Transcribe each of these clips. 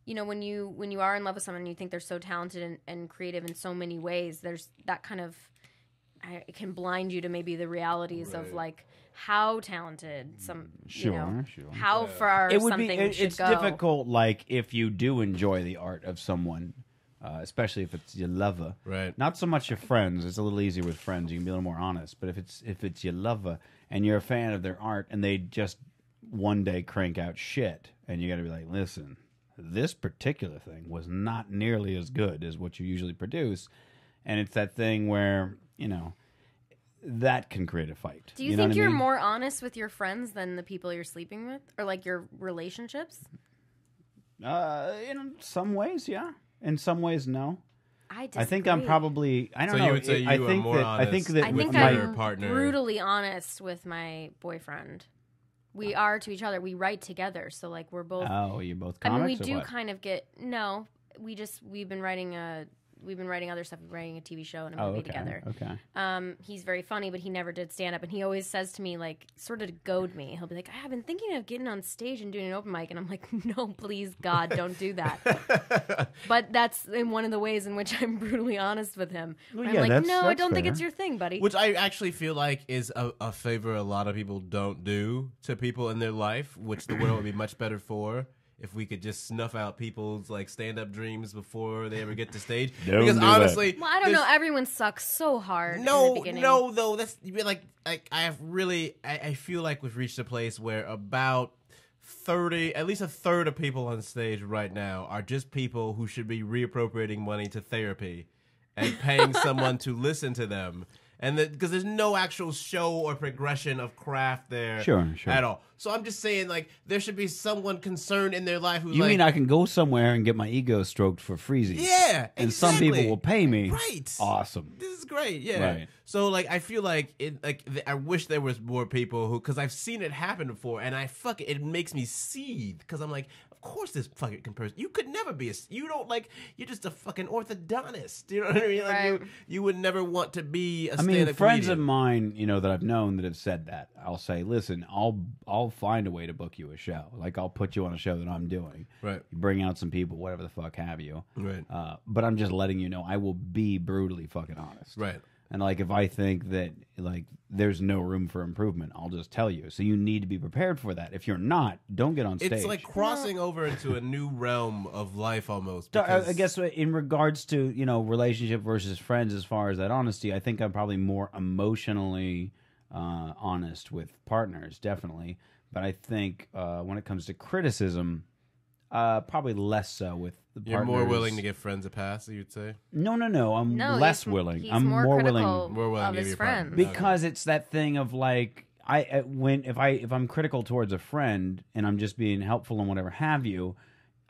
you know, when you are in love with someone and you think they're so talented and creative in so many ways, there's that kind of it can blind you to maybe the realities of like how talented some how far it would something be. should It's go. difficult, like if you do enjoy the art of someone. Especially if it's your lover, right? Not so much your friends. It's a little easier with friends. You can be a little more honest. But if it's your lover and you're a fan of their art, and they just one day crank out shit, and you got to be like, listen, this particular thing was not nearly as good as what you usually produce, and it's that thing where that can create a fight. Do you think you're more honest with your friends than the people you're sleeping with, or like your relationships? In some ways, yeah. In some ways, no. I disagree. I think I'm probably. I don't know. You would say you are more honest. I think that with my partner. Brutally honest with my boyfriend. We are to each other. We write together, so like we're both. Oh, you both comics. I mean, we do what? kind of get we've been writing other stuff. We're writing a TV show and a movie together. Okay. He's very funny, but he never did stand up, and he always says to me, like, sort of to goad me. He'll be like, "I've been thinking of getting on stage and doing an open mic," and I'm like, "No, please, God, don't do that." But that's in one of the ways in which I'm brutally honest with him. Well, I'm yeah, like, "No, I that's don't think fair. it's your thing, buddy." Which I actually feel like is a favor a lot of people don't do to people in their life, which the world would be much better for. If we could just snuff out people's like stand-up dreams before they ever get to stage, because honestly, well, I don't know. Everyone sucks so hard. No, in the beginning. no, though that's like I feel like we've reached a place where about 30, at least a third of people on stage right now are just people who should be reappropriating money to therapy and paying someone to listen to them. And because there's no actual show or progression of craft there at all. So I'm just saying, like, there should be someone concerned in their life who's You mean I can go somewhere and get my ego stroked for freezies? Yeah, and exactly. some people will pay me. Right. Awesome. This is great. Yeah. Right. So like, I feel like I wish there was more people who, because I've seen it happen before, and it makes me seethe because I'm like, of course this fucking person. You could never be you're just a fucking orthodontist. You know what I mean? Like Right. you would never want to be a I mean, stand-up friends comedian. of mine, that I've known that have said that. I'll say, listen, I'll find a way to book you a show. Like, I'll put you on a show that I'm doing. Right. You bring out some people, whatever the fuck have you. Right. But I'm just letting you know I will be brutally fucking honest. Right. And like, if I think that like there's no room for improvement, I'll just tell you. So you need to be prepared for that. If you're not, don't get on stage. It's like crossing over into a new realm of life almost. I guess in regards to, relationship versus friends, as far as that honesty, I think I'm probably more emotionally honest with partners, definitely. But I think when it comes to criticism, probably less so with the partners. You're more willing to give friends a pass, you'd say? No. I'm No, less willing. He's I'm more willing to of give his you a friends. partner. because it's that thing of like if I'm critical towards a friend and I'm just being helpful and whatever have you,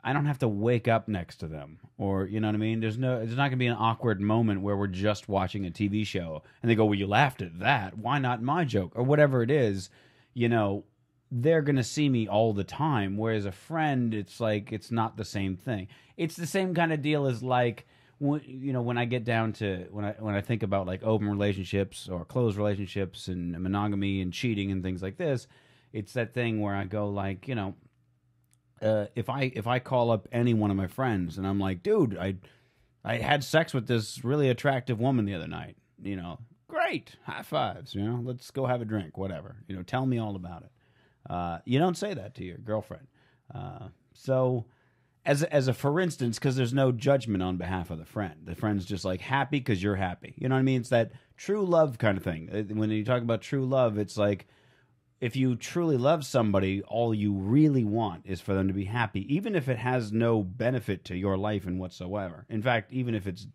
I don't have to wake up next to them, or you know what I mean. There's not going to be an awkward moment where we're just watching a TV show and they go, "Well, you laughed at that. Why not my joke?" or whatever it is. They're going to see me all the time. Whereas a friend, it's like, it's not the same thing. It's the same kind of deal as like, when I get down to, when I think about like open relationships or closed relationships and monogamy and cheating and things like this, it's that thing where I go like, if I call up any one of my friends and I'm like, dude, I had sex with this really attractive woman the other night, great, high fives, let's go have a drink, whatever, tell me all about it. You don't say that to your girlfriend. So as a for instance, because there's no judgment on behalf of the friend. The friend's just like happy because you're happy. You know what I mean? It's that true love kind of thing. When you talk about true love, it's like if you truly love somebody, all you really want is for them to be happy, even if it has no benefit to your life and whatsoever. In fact, even if it's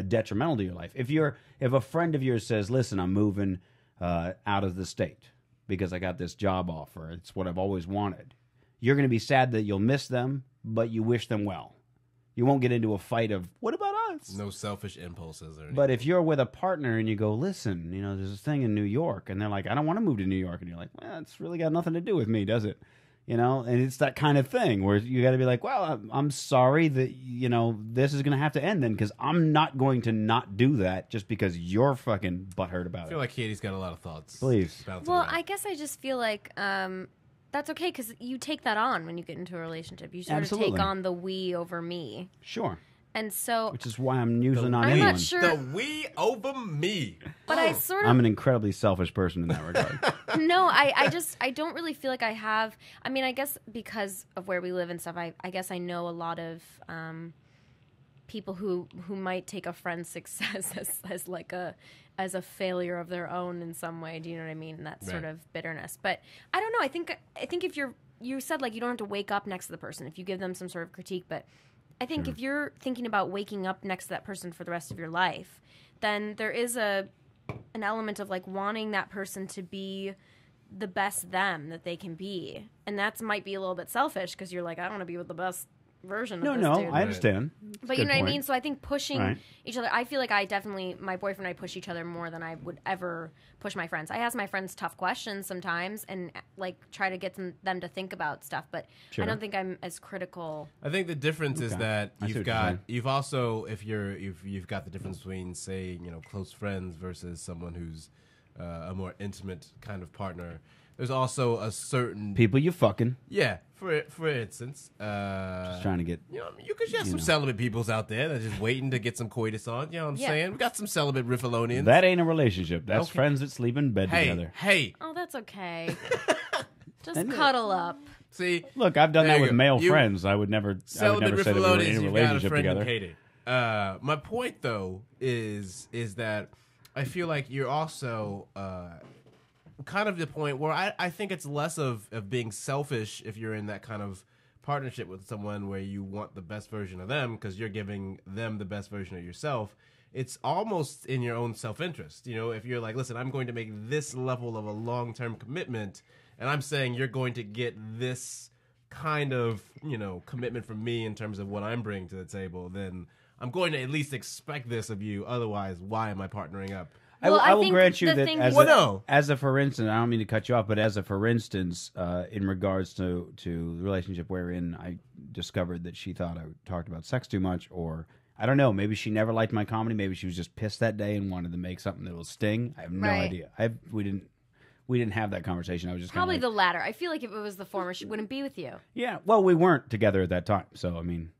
detrimental to your life. If a friend of yours says, listen, I'm moving out of the state because I got this job offer. It's what I've always wanted. You're going to be sad that you'll miss them, but you wish them well. You won't get into a fight of, what about us? No selfish impulses or anything. But if you're with a partner and you go, listen, there's this thing in New York, and they're like, I don't want to move to New York. And you're like, well, it's really got nothing to do with me, does it? And it's that kind of thing where you got to be like, well, I'm sorry that, this is going to have to end then, because I'm not going to not do that just because you're fucking butthurt about it. I feel like Katie's got a lot of thoughts. Please. Well, I guess I just feel like that's okay because you take that on when you get into a relationship. You sort of Absolutely. take on the we over me. Sure. And so Which is why I'm usually not I'm anyone. not sure, The we over me. but I sort of I'm an incredibly selfish person in that regard. no, I don't really feel like I have. I mean, I guess because of where we live and stuff, I guess I know a lot of people who might take a friend's success as like as a failure of their own in some way. Do you know what I mean? And that sort of bitterness. But I don't know. I think if you said like you don't have to wake up next to the person if you give them some sort of critique, but I think if you're thinking about waking up next to that person for the rest of your life, then there is an element of like wanting that person to be the best them that they can be. And that might be a little bit selfish because you're like, I want to be with the best version of this dude. I understand. But you know what I mean? So I think pushing Right. each other, I feel like my boyfriend and I push each other more than I would ever push my friends. I ask my friends tough questions sometimes and like try to get them to think about stuff, but Sure. I don't think I'm as critical. I think the difference is that I see you've what you're saying. you've also if you've got the difference between say close friends versus someone who's a more intimate kind of partner. There's also a certain People you fucking. for instance, Just trying to get. you could have some celibate peoples out there that are just waiting to get some coitus on. You know what I'm Yeah. saying? We got some celibate Riffalonians. That ain't a relationship. That's Okay. friends that sleep in bed together. Hey, Oh, that's okay. Just cuddle up. see, Look, I've done There that you with go. male You- friends. I would never say celibate that we were Riffalonians, in a you've got a relationship friend together. in Katie. My point though is that I feel like you're also kind of the point where I think it's less of being selfish if you're in that kind of partnership with someone where you want the best version of them because you're giving them the best version of yourself. It's almost in your own self-interest. If you're like, listen, I'm going to make this level of a long-term commitment, and I'm saying you're going to get this kind of, commitment from me in terms of what I'm bringing to the table, then I'm going to at least expect this of you. Otherwise, why am I partnering up? Well, I will think grant you the that thing as is- as a for instance, I don't mean to cut you off, but as a for instance, in regards to the relationship wherein I discovered that she thought I talked about sex too much, or I don't know, maybe she never liked my comedy, maybe she was just pissed that day and wanted to make something that will sting. I have no Right. idea. We didn't have that conversation. I was just Probably kinda the latter. I feel like if it was the former, she wouldn't be with you. yeah. Well, we weren't together at that time, so I mean,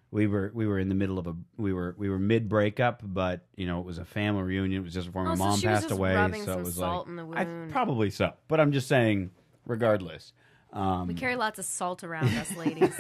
we were in the middle of we were mid breakup, but it was a family reunion. It was just before my Oh, so mom she was passed just away, rubbing so some it was salt like in the wound. probably so. But I'm just saying, regardless. We carry lots of salt around us, ladies.